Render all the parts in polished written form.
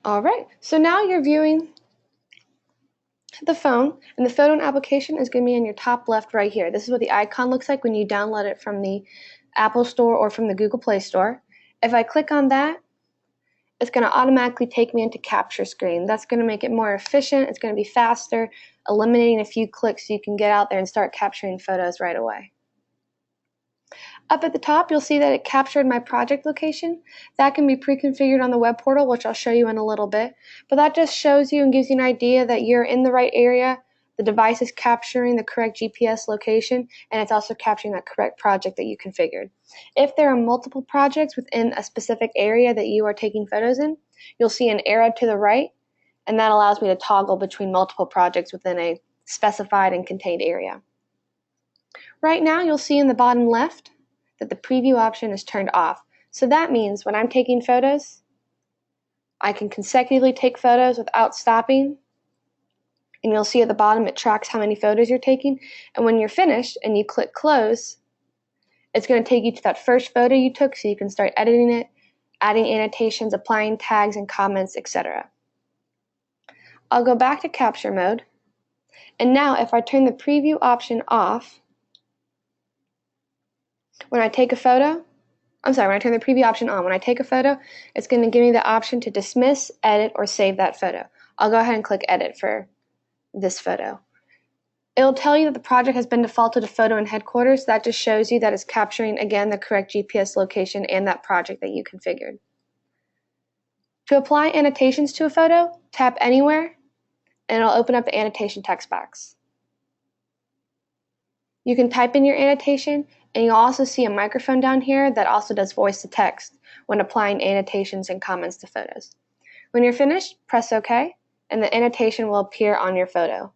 All right, so now you're viewing the phone, and the FotoIN application is going to be in your top left right here. This is what the icon looks like when you download it from the Apple Store or from the Google Play Store. If I click on that, it's going to automatically take me into capture screen. That's going to make it more efficient. It's going to be faster, eliminating a few clicks so you can get out there and start capturing photos right away. Up at the top, you'll see that it captured my project location. That can be pre-configured on the web portal, which I'll show you in a little bit. But that just shows you and gives you an idea that you're in the right area. The device is capturing the correct GPS location, and it's also capturing that correct project that you configured. If there are multiple projects within a specific area that you are taking photos in, you'll see an arrow to the right, and that allows me to toggle between multiple projects within a specified and contained area. Right now, you'll see in the bottom left that the preview option is turned off. So that means when I'm taking photos, I can consecutively take photos without stopping. And you'll see at the bottom it tracks how many photos you're taking. And when you're finished and you click close, it's going to take you to that first photo you took so you can start editing it, adding annotations, applying tags and comments, etc. I'll go back to capture mode. And now if I turn the preview option off, when I take a photo, when I turn the preview option on, when I take a photo, it's going to give me the option to dismiss, edit, or save that photo. I'll go ahead and click edit for this photo. It'll tell you that the project has been defaulted to FotoIN headquarters. That just shows you that it's capturing, again, the correct GPS location and that project that you configured. To apply annotations to a photo, tap anywhere, and it'll open up the annotation text box. You can type in your annotation, and you'll also see a microphone down here that also does voice to text when applying annotations and comments to photos. When you're finished, press OK, and the annotation will appear on your photo.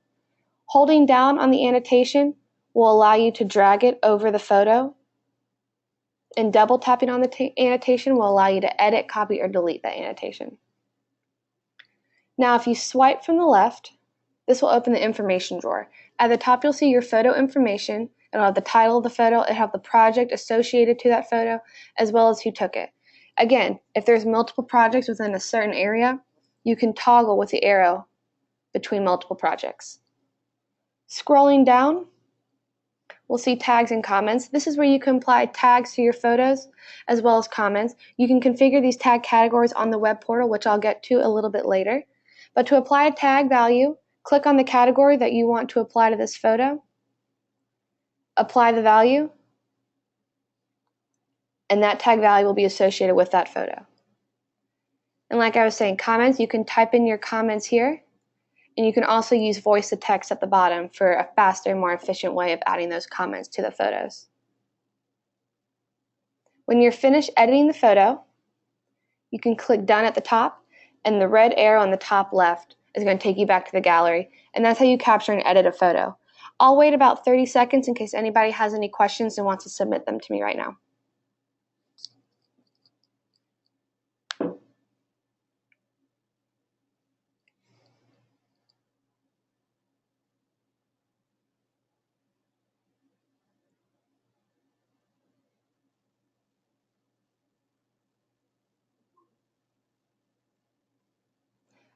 Holding down on the annotation will allow you to drag it over the photo, and double tapping on the annotation will allow you to edit, copy, or delete that annotation. Now, if you swipe from the left, this will open the information drawer. At the top, you'll see your photo information. It'll have the title of the photo, it'll have the project associated to that photo, as well as who took it. Again, if there's multiple projects within a certain area, you can toggle with the arrow between multiple projects. Scrolling down, we'll see tags and comments. This is where you can apply tags to your photos as well as comments. You can configure these tag categories on the web portal, which I'll get to a little bit later. But to apply a tag value, click on the category that you want to apply to this photo, apply the value, and that tag value will be associated with that photo. And like I was saying, comments, you can type in your comments here, and you can also use voice to text at the bottom for a faster, more efficient way of adding those comments to the photos. When you're finished editing the photo, you can click done at the top, and the red arrow on the top left is going to take you back to the gallery, and that's how you capture and edit a photo. I'll wait about 30 seconds in case anybody has any questions and wants to submit them to me right now.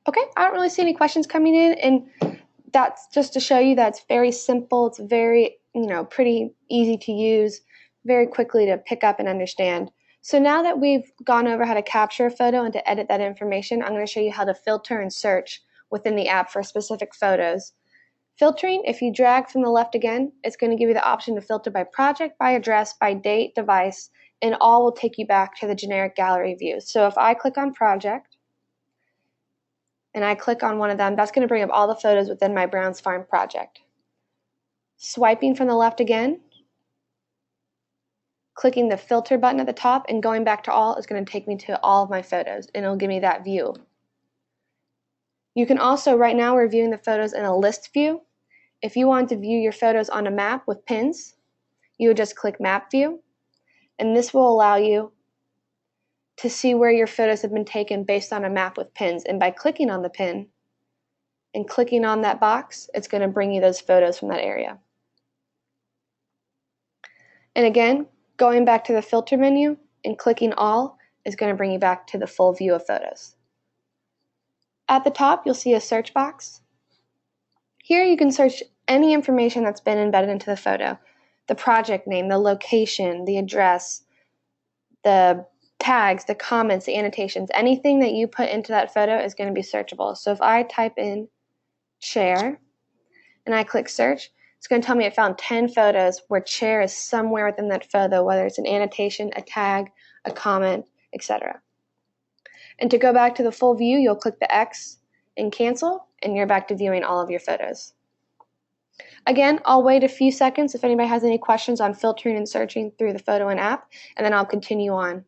Okay, I don't really see any questions coming in, and that's just to show you that it's very simple. It's very, pretty easy to use, very quickly to pick up and understand. So now that we've gone over how to capture a photo and to edit that information, I'm going to show you how to filter and search within the app for specific photos. Filtering, if you drag from the left again, it's going to give you the option to filter by project, by address, by date, device, and all will take you back to the generic gallery view. So if I click on project, and I click on one of them, that's going to bring up all the photos within my Browns Farm project. Swiping from the left again, clicking the filter button at the top and going back to all is going to take me to all of my photos, and it'll give me that view. You can also, right now we're viewing the photos in a list view. If you want to view your photos on a map with pins, you would just click map view, and this will allow you to see where your photos have been taken based on a map with pins. And by clicking on the pin and clicking on that box, it's going to bring you those photos from that area. And again, going back to the filter menu and clicking all is going to bring you back to the full view of photos. At the top, you'll see a search box. Here you can search any information that's been embedded into the photo. The project name, the location, the address, the tags, the comments, the annotations, anything that you put into that photo is going to be searchable. So if I type in chair and I click search, it's going to tell me it found 10 photos where chair is somewhere within that photo, whether it's an annotation, a tag, a comment, etc. And to go back to the full view, you'll click the X and cancel, and you're back to viewing all of your photos. Again, I'll wait a few seconds if anybody has any questions on filtering and searching through the FotoIN app, and then I'll continue on.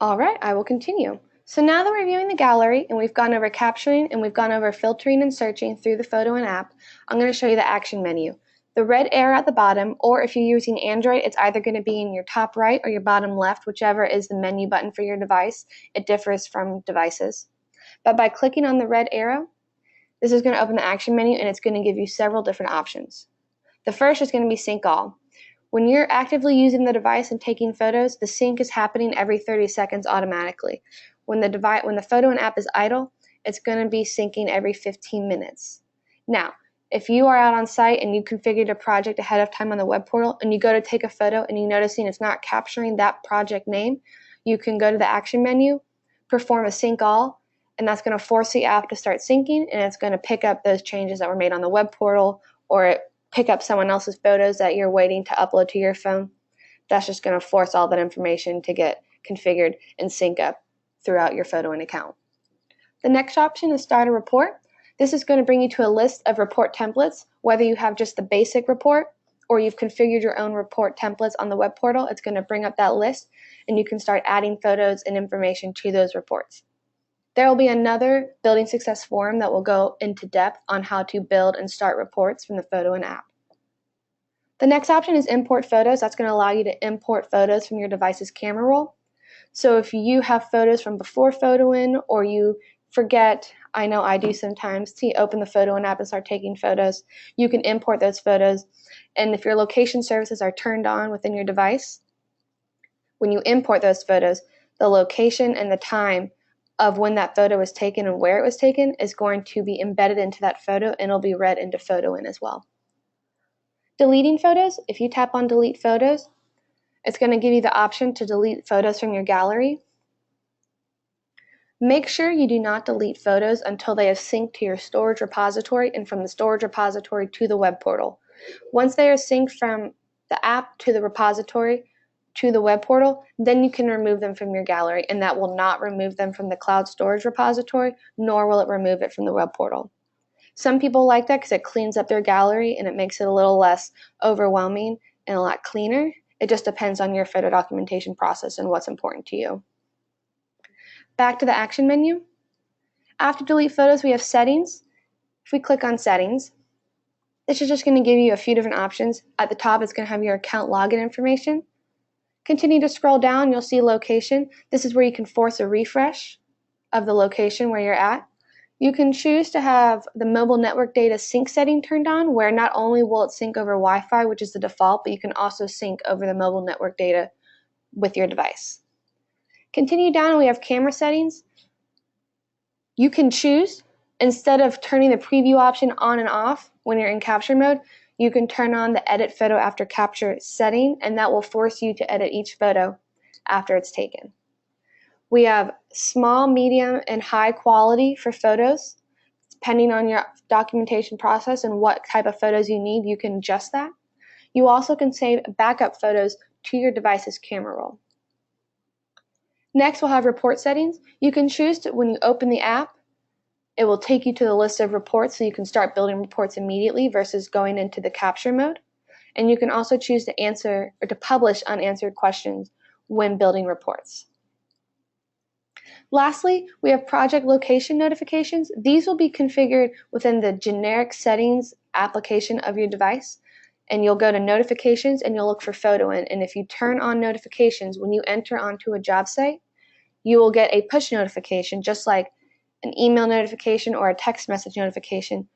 All right, I will continue. So now that we're viewing the gallery and we've gone over capturing and we've gone over filtering and searching through the FotoIN app, I'm going to show you the action menu. The red arrow at the bottom, or if you're using Android, it's either going to be in your top right or your bottom left, whichever is the menu button for your device. It differs from devices. But by clicking on the red arrow, this is going to open the action menu and it's going to give you several different options. The first is going to be sync all. When you're actively using the device and taking photos, the sync is happening every 30 seconds automatically. When the FotoIN app is idle, it's going to be syncing every 15 minutes. Now, if you are out on site and you configured a project ahead of time on the web portal and you go to take a photo and you're noticing it's not capturing that project name, you can go to the action menu, perform a sync all, and that's going to force the app to start syncing, and it's going to pick up those changes that were made on the web portal, or pick up someone else's photos that you're waiting to upload to your phone. That's just going to force all that information to get configured and sync up throughout your FotoIN account. The next option is Start a Report. This is going to bring you to a list of report templates. Whether you have just the basic report or you've configured your own report templates on the web portal, it's going to bring up that list and you can start adding photos and information to those reports. There will be another Building Success forum that will go into depth on how to build and start reports from the FotoIN app. The next option is Import Photos. That's going to allow you to import photos from your device's camera roll. So if you have photos from before FotoIN or you forget, I know I do sometimes, to open the FotoIN app and start taking photos, you can import those photos. And if your location services are turned on within your device, when you import those photos, the location and the time of when that photo was taken and where it was taken is going to be embedded into that photo, and it'll be read into FotoIN as well. Deleting photos, if you tap on Delete Photos, it's going to give you the option to delete photos from your gallery. Make sure you do not delete photos until they have synced to your storage repository and from the storage repository to the web portal. Once they are synced from the app to the repository to the web portal, then you can remove them from your gallery, and that will not remove them from the cloud storage repository, nor will it remove it from the web portal. Some people like that because it cleans up their gallery and it makes it a little less overwhelming and a lot cleaner. It just depends on your photo documentation process and what's important to you. Back to the action menu. After delete photos, we have settings. If we click on settings, this is just going to give you a few different options. At the top, it's going to have your account login information. Continue to scroll down, you'll see location. This is where you can force a refresh of the location where you're at. You can choose to have the mobile network data sync setting turned on, where not only will it sync over Wi-Fi, which is the default, but you can also sync over the mobile network data with your device. Continue down, we have camera settings. You can choose, instead of turning the preview option on and off when you're in capture mode, you can turn on the edit photo after capture setting, and that will force you to edit each photo after it's taken. We have small, medium, and high quality for photos. Depending on your documentation process and what type of photos you need, you can adjust that. You also can save backup photos to your device's camera roll. Next, we'll have report settings. You can choose to, when you open the app, it will take you to the list of reports so you can start building reports immediately versus going into the capture mode. And you can also choose to answer or to publish unanswered questions when building reports. Lastly, we have project location notifications. These will be configured within the generic settings application of your device. And you'll go to notifications and you'll look for FotoIN. And if you turn on notifications when you enter onto a job site, you will get a push notification, just like an email notification or a text message notification,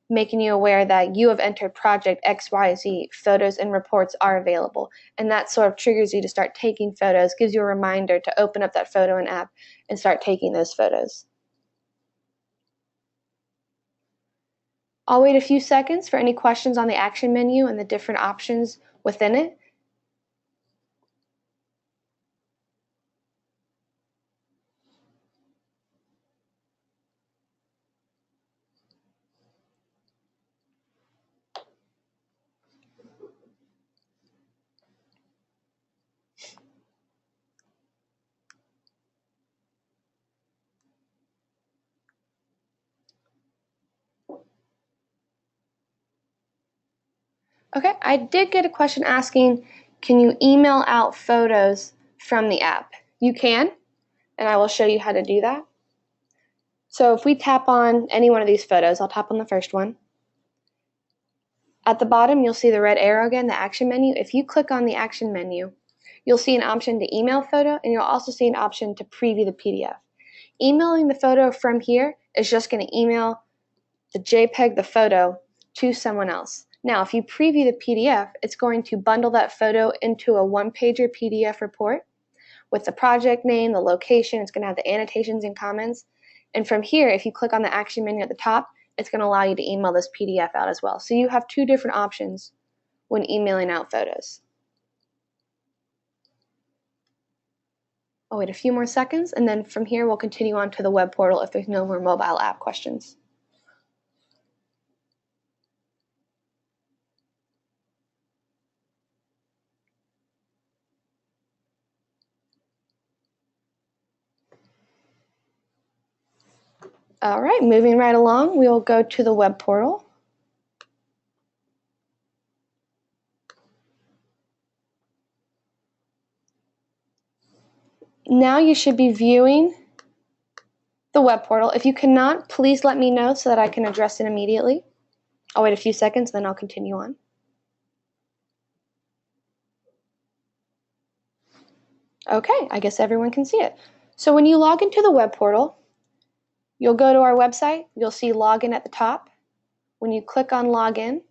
making you aware that you have entered project XYZ, photos and reports are available. And that sort of triggers you to start taking photos, gives you a reminder to open up that FotoIN app and start taking those photos. I'll wait a few seconds for any questions on the action menu and the different options within it. Okay, I did get a question asking, can you email out photos from the app? You can, and I will show you how to do that. So if we tap on any one of these photos, I'll tap on the first one. At the bottom, you'll see the red arrow again, the action menu. If you click on the action menu, you'll see an option to email photo, and you'll also see an option to preview the PDF. Emailing the photo from here is just going to email the JPEG, the photo, to someone else. Now, if you preview the PDF, it's going to bundle that photo into a one-pager PDF report with the project name, the location, it's going to have the annotations and comments. And from here, if you click on the action menu at the top, it's going to allow you to email this PDF out as well. So you have two different options when emailing out photos. I'll wait a few more seconds, and then from here, we'll continue on to the web portal if there's no more mobile app questions. All right, moving right along, we will go to the web portal. Now you should be viewing the web portal. If you cannot, please let me know so that I can address it immediately. I'll wait a few seconds, then I'll continue on. Okay, I guess everyone can see it. So when you log into the web portal, you'll go to our website, you'll see login at the top. When you click on login,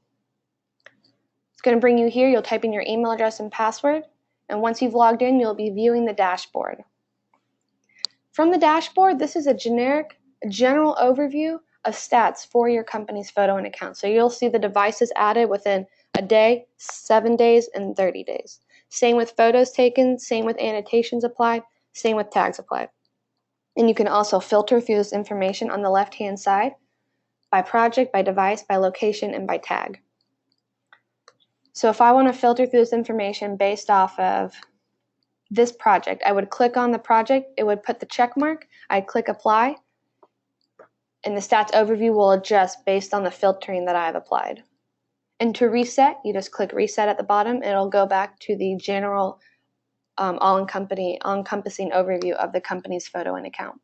it's going to bring you here, you'll type in your email address and password, and once you've logged in, you'll be viewing the dashboard. From the dashboard, this is a general overview of stats for your company's FotoIN account. So you'll see the devices added within a day, 7 days, and 30 days. Same with photos taken, same with annotations applied, same with tags applied. And you can also filter through this information on the left-hand side by project, by device, by location, and by tag. So if I want to filter through this information based off of this project, I would click on the project, it would put the check mark, I'd click apply, and the stats overview will adjust based on the filtering that I've applied. And to reset, you just click reset at the bottom, and it'll go back to the general all-encompassing overview of the company's FotoIN account.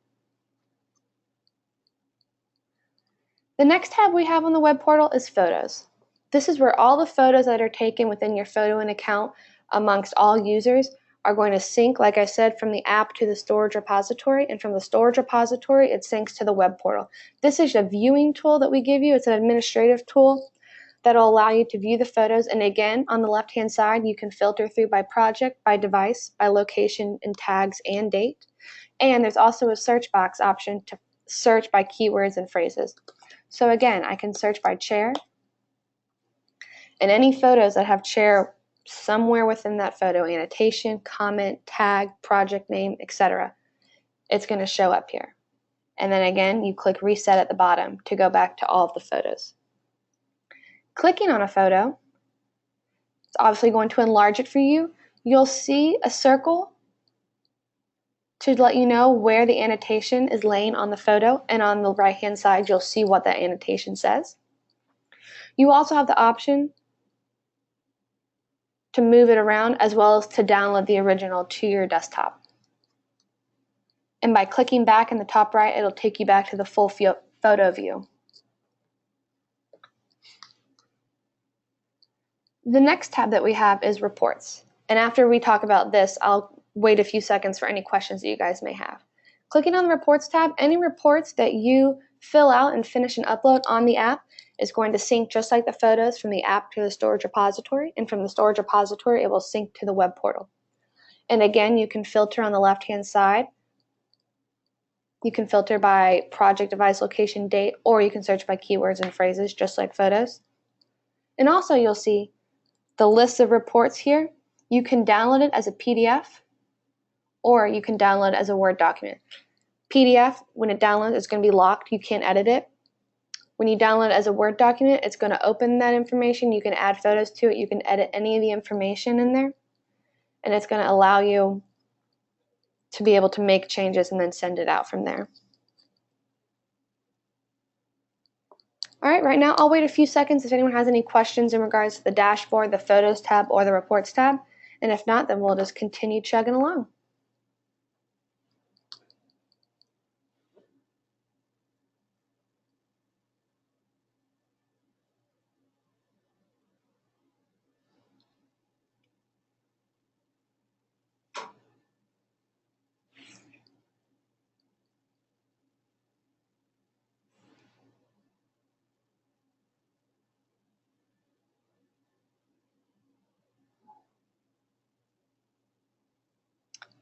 The next tab we have on the web portal is Photos. This is where all the photos that are taken within your FotoIN account amongst all users are going to sync, like I said, from the app to the storage repository, and from the storage repository, it syncs to the web portal. This is a viewing tool that we give you. It's an administrative tool that will allow you to view the photos. And again, on the left-hand side, you can filter through by project, by device, by location, and tags and date. And there's also a search box option to search by keywords and phrases. So again, I can search by chair, and any photos that have chair somewhere within that photo, annotation, comment, tag, project name, etc., it's going to show up here. And then again, you click reset at the bottom to go back to all of the photos. Clicking on a photo, it's obviously going to enlarge it for you. You'll see a circle to let you know where the annotation is laying on the photo, and on the right-hand side, you'll see what that annotation says. You also have the option to move it around, as well as to download the original to your desktop. And by clicking back in the top right, it'll take you back to the full photo view. The next tab that we have is Reports. And after we talk about this, I'll wait a few seconds for any questions that you guys may have. Clicking on the Reports tab, any reports that you fill out and finish and upload on the app is going to sync just like the photos from the app to the storage repository, and from the storage repository it will sync to the web portal. And again, you can filter on the left-hand side. You can filter by project, device, location, date, or you can search by keywords and phrases just like photos. And also you'll see the list of reports here. You can download it as a PDF or you can download it as a Word document. PDF, when it downloads, it's going to be locked. You can't edit it. When you download it as a Word document, it's going to open that information. You can add photos to it. You can edit any of the information in there. And it's going to allow you to be able to make changes and then send it out from there. All right now I'll wait a few seconds if anyone has any questions in regards to the dashboard, the Photos tab, or the Reports tab. And if not, then we'll just continue chugging along.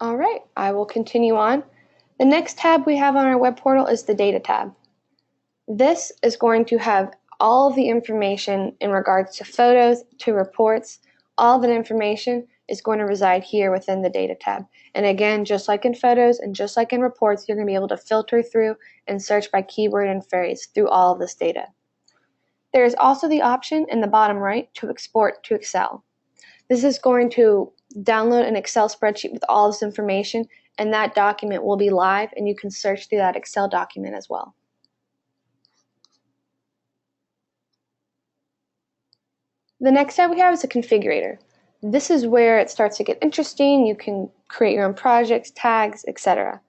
All right, I will continue on. The next tab we have on our web portal is the Data tab. This is going to have all of the information in regards to photos, to reports. All of that information is going to reside here within the Data tab. And again, just like in photos and just like in reports, you're going to be able to filter through and search by keyword and phrase through all of this data. There is also the option in the bottom right to export to Excel. This is going to download an Excel spreadsheet with all this information, and that document will be live and you can search through that Excel document as well. The next tab we have is a configurator. This is where it starts to get interesting. You can create your own projects, tags, etc.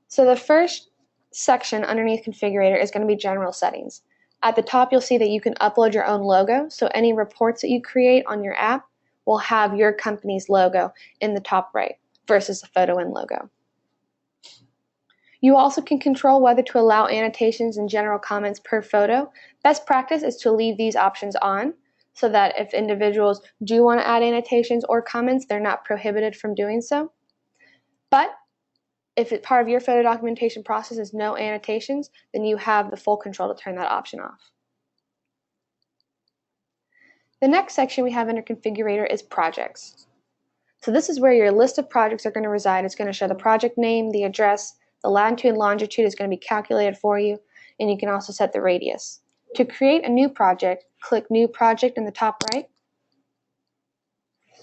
So the first section underneath configurator is going to be general settings. At the top you'll see that you can upload your own logo, so any reports that you create on your app will have your company's logo in the top right versus the FotoIN logo. You also can control whether to allow annotations and general comments per photo. Best practice is to leave these options on so that if individuals do want to add annotations or comments, they're not prohibited from doing so. But if it's part of your photo documentation process is no annotations, then you have the full control to turn that option off. The next section we have under configurator is projects. So this is where your list of projects are going to reside. It's going to show the project name, the address, the latitude and longitude is going to be calculated for you, and you can also set the radius. To create a new project, click New Project in the top right.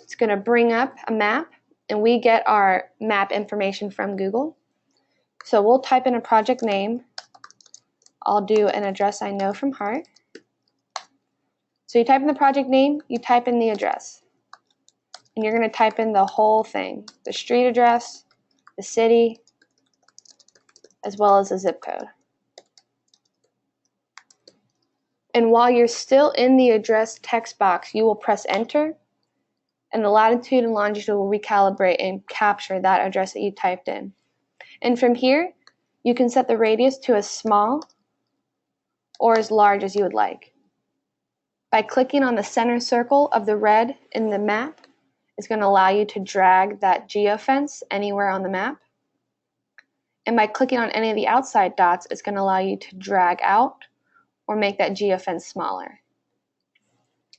It's going to bring up a map, and we get our map information from Google. So we'll type in a project name. I'll do an address I know from heart. So you type in the project name, you type in the address. And you're going to type in the whole thing, the street address, the city, as well as the zip code. And while you're still in the address text box, you will press enter, and the latitude and longitude will recalibrate and capture that address that you typed in. And from here, you can set the radius to as small or as large as you would like. By clicking on the center circle of the red in the map, it's going to allow you to drag that geofence anywhere on the map. And by clicking on any of the outside dots, it's going to allow you to drag out or make that geofence smaller.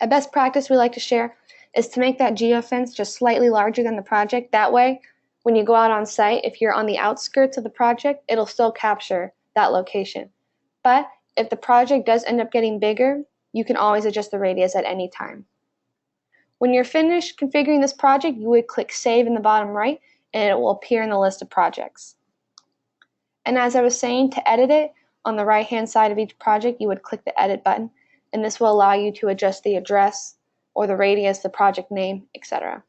A best practice we like to share is to make that geofence just slightly larger than the project. That way, when you go out on site, if you're on the outskirts of the project, it'll still capture that location. But if the project does end up getting bigger, you can always adjust the radius at any time. When you're finished configuring this project, you would click Save in the bottom right, and it will appear in the list of projects. And as I was saying, to edit it, on the right-hand side of each project, you would click the Edit button, and this will allow you to adjust the address or the radius, the project name, etc.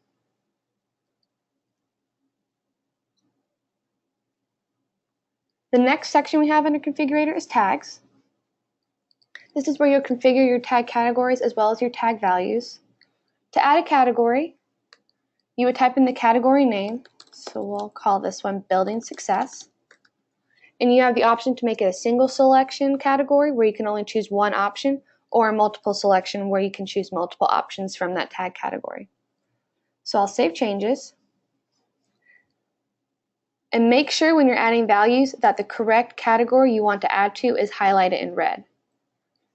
The next section we have under Configurator is Tags. This is where you'll configure your tag categories as well as your tag values. To add a category, you would type in the category name, so we'll call this one Building Success. And you have the option to make it a single selection category where you can only choose one option, or a multiple selection where you can choose multiple options from that tag category. So I'll save changes. And make sure when you're adding values that the correct category you want to add to is highlighted in red.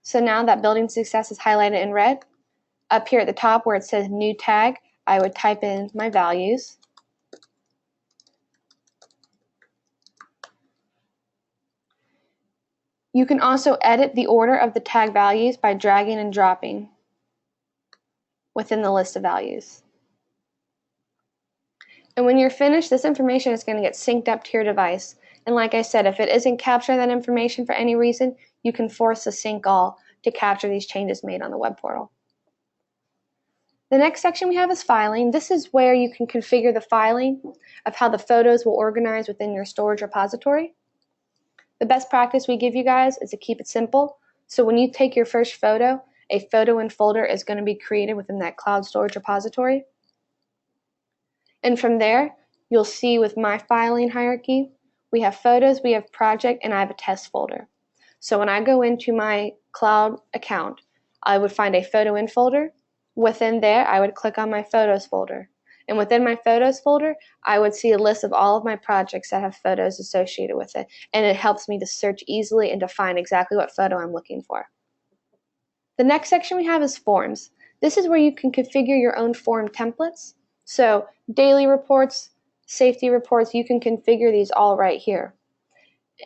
So now that Building Success is highlighted in red, up here at the top where it says New Tag, I would type in my values. You can also edit the order of the tag values by dragging and dropping within the list of values. And when you're finished, this information is going to get synced up to your device. And like I said, if it isn't capturing that information for any reason, you can force a sync all to capture these changes made on the web portal. The next section we have is filing. This is where you can configure the filing of how the photos will organize within your storage repository. The best practice we give you guys is to keep it simple. So when you take your first photo, a FotoIN folder is going to be created within that cloud storage repository. And from there, you'll see with my filing hierarchy, we have photos, we have project, and I have a test folder. So when I go into my cloud account, I would find a FotoIN folder. Within there, I would click on my photos folder. And within my photos folder, I would see a list of all of my projects that have photos associated with it. And it helps me to search easily and to find exactly what photo I'm looking for. The next section we have is forms. This is where you can configure your own form templates. So daily reports, safety reports, you can configure these all right here.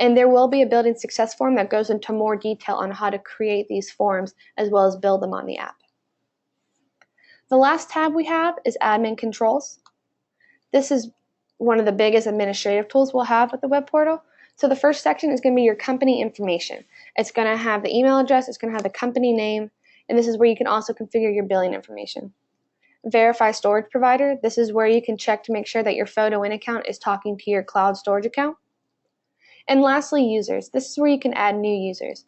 And there will be a Building Success form that goes into more detail on how to create these forms as well as build them on the app. The last tab we have is Admin Controls. This is one of the biggest administrative tools we'll have with the web portal. So the first section is going to be your company information. It's going to have the email address, it's going to have the company name, and this is where you can also configure your billing information. Verify storage provider. This is where you can check to make sure that your FotoIN account is talking to your cloud storage account. And lastly, users. This is where you can add new users.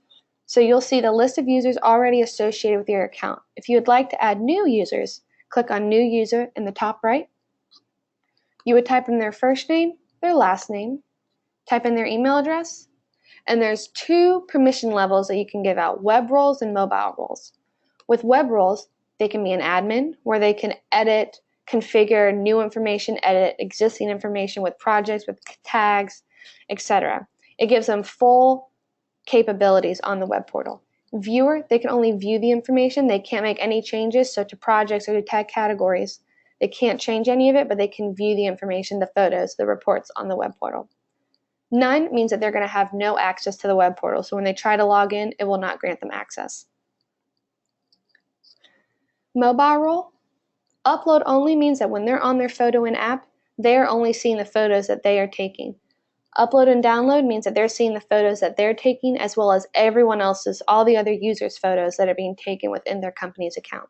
So you'll see the list of users already associated with your account. If you would like to add new users, click on New User in the top right. You would type in their first name, their last name, type in their email address, and there's two permission levels that you can give out, web roles and mobile roles. With web roles, they can be an admin, where they can edit, configure new information, edit existing information with projects, with tags, etc. It gives them full capabilities on the web portal. Viewer, they can only view the information. They can't make any changes, so to projects or to tag categories, they can't change any of it, but they can view the information, the photos, the reports on the web portal. None means that they're going to have no access to the web portal, so when they try to log in, it will not grant them access. Mobile role, upload only means that when they're on their FotoIN app, they are only seeing the photos that they are taking. Upload and download means that they're seeing the photos that they're taking as well as everyone else's, all the other users' photos that are being taken within their company's account.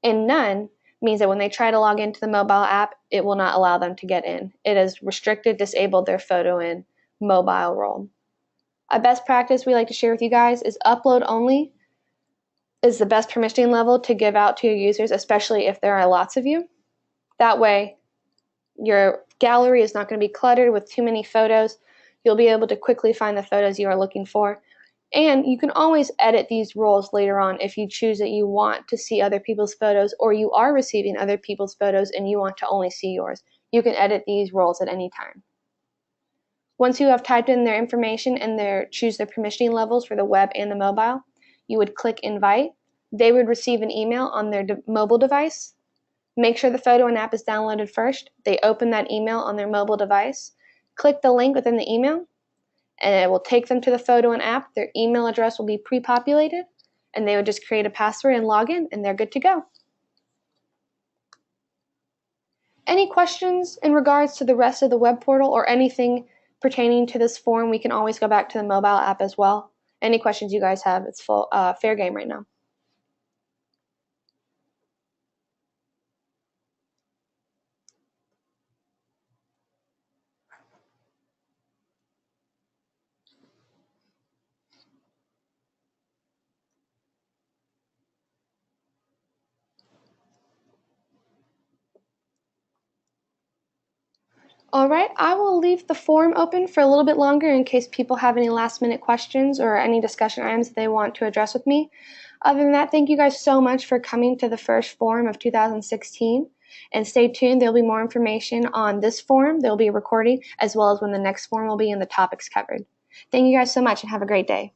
And none means that when they try to log into the mobile app, it will not allow them to get in. It has restricted, disabled their FotoIN mobile role. A best practice we like to share with you guys is upload only is the best permissioning level to give out to your users, especially if there are lots of you. That way, your gallery is not going to be cluttered with too many photos. You'll be able to quickly find the photos you are looking for. And you can always edit these roles later on if you choose that you want to see other people's photos or you are receiving other people's photos and you want to only see yours. You can edit these roles at any time. Once you have typed in their information and choose their permissioning levels for the web and the mobile, you would click Invite. They would receive an email on their mobile device. Make sure the FotoIN app is downloaded first. They open that email on their mobile device. Click the link within the email, and it will take them to the FotoIN app. Their email address will be pre-populated, and they would just create a password and log in, and they're good to go. Any questions in regards to the rest of the web portal or anything pertaining to this form? We can always go back to the mobile app as well. Any questions you guys have, it's fair game right now. All right, I will leave the forum open for a little bit longer in case people have any last minute questions or any discussion items that they want to address with me. Other than that, thank you guys so much for coming to the first forum of 2016. And stay tuned, there'll be more information on this forum. There'll be a recording as well as when the next forum will be and the topics covered. Thank you guys so much and have a great day.